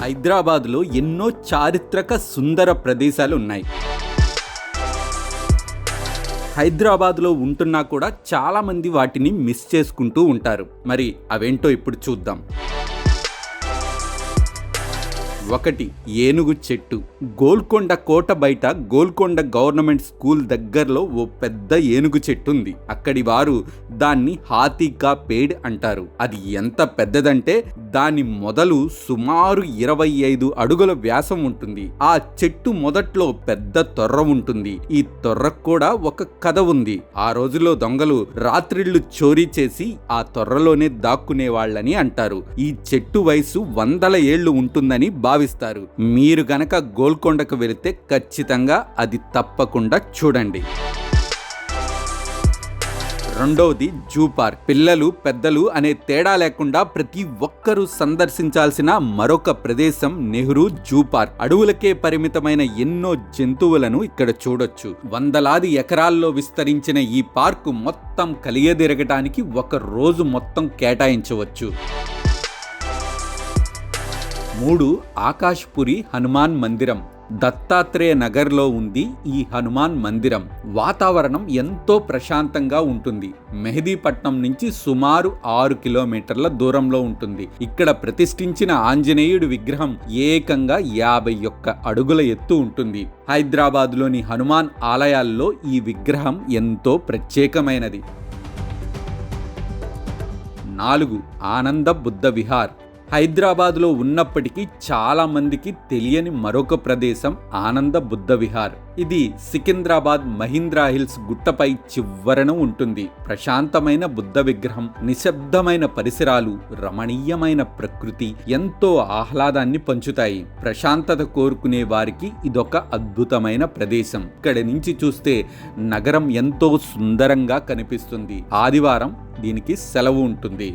హైదరాబాద్లో ఎన్నో చారిత్రక సుందర ప్రదేశాలు ఉన్నాయి. హైదరాబాద్లో ఉంటున్నా కూడా చాలామంది వాటిని మిస్ చేసుకుంటూ ఉంటారు. మరి అవేంటో ఇప్పుడు చూద్దాం. 1. ఏనుగు చెట్టు. గోల్కొండ కోట బయట గోల్కొండ గవర్నమెంట్ స్కూల్ దగ్గరలో ఓ పెద్ద ఏనుగు చెట్టు ఉంది. అక్కడి వారు దాన్ని హాతీ కా పేడ్ అంటారు. అది ఎంత పెద్దదంటే దాని మొదలు సుమారు 25 అడుగుల వ్యాసం ఉంటుంది. ఆ చెట్టు మొదట్లో పెద్ద తొర్ర ఉంటుంది. ఈ తొర్రకు కూడా ఒక కథ ఉంది. ఆ రోజుల్లో దొంగలు రాత్రిళ్లు చోరీ చేసి ఆ తొర్రలోనే దాక్కునే వాళ్ళని అంటారు. ఈ చెట్టు వయసు 100 ఏళ్లు ఉంటుందని భావిస్తారు. మీరు గనక గోల్కొండకు వెళితే ఖచ్చితంగా అది తప్పకుండా చూడండి. 2. Zoo park. పిల్లలు పెద్దలు అనే తేడా లేకుండా ప్రతి ఒక్కరూ సందర్శించాల్సిన మరొక ప్రదేశం నెహ్రూ జూ పార్క్. అడవులకే పరిమితమైన ఎన్నో జంతువులను ఇక్కడ చూడొచ్చు. వందలాది ఎకరాల్లో విస్తరించిన ఈ పార్కు మొత్తం కలియదిరగటానికి ఒక రోజు మొత్తం కేటాయించవచ్చు. 3. ఆకాష్పురి హనుమాన్ మందిరం. దత్తాత్రేయ నగర్లో ఉంది ఈ హనుమాన్ మందిరం. వాతావరణం ఎంతో ప్రశాంతంగా ఉంటుంది. మెహదీపట్నం నుంచి సుమారు 6 కిలోమీటర్ల దూరంలో ఉంటుంది. ఇక్కడ ప్రతిష్ఠించిన ఆంజనేయుడి విగ్రహం ఏకంగా 51 అడుగుల ఎత్తు ఉంటుంది. హైదరాబాద్లోని హనుమాన్ ఆలయాల్లో ఈ విగ్రహం ఎంతో ప్రత్యేకమైనది. 4. ఆనంద బుద్ధ విహార్. హైదరాబాద్లో ఉన్నప్పటికీ చాలా మందికి తెలియని మరొక ప్రదేశం ఆనంద బుద్ధ విహార్. ఇది సికింద్రాబాద్ మహీంద్రా హిల్స్ గుట్టపై చివరన ఉంటుంది. ప్రశాంతమైన బుద్ధ విగ్రహం, నిశ్శబ్దమైన పరిసరాలు, రమణీయమైన ప్రకృతి ఎంతో ఆహ్లాదాన్ని పంచుతాయి. ప్రశాంతత కోరుకునే వారికి ఇదొక అద్భుతమైన ప్రదేశం. ఇక్కడి నుంచి చూస్తే నగరం ఎంతో సుందరంగా కనిపిస్తుంది. ఆదివారం దీనికి సెలవు ఉంటుంది.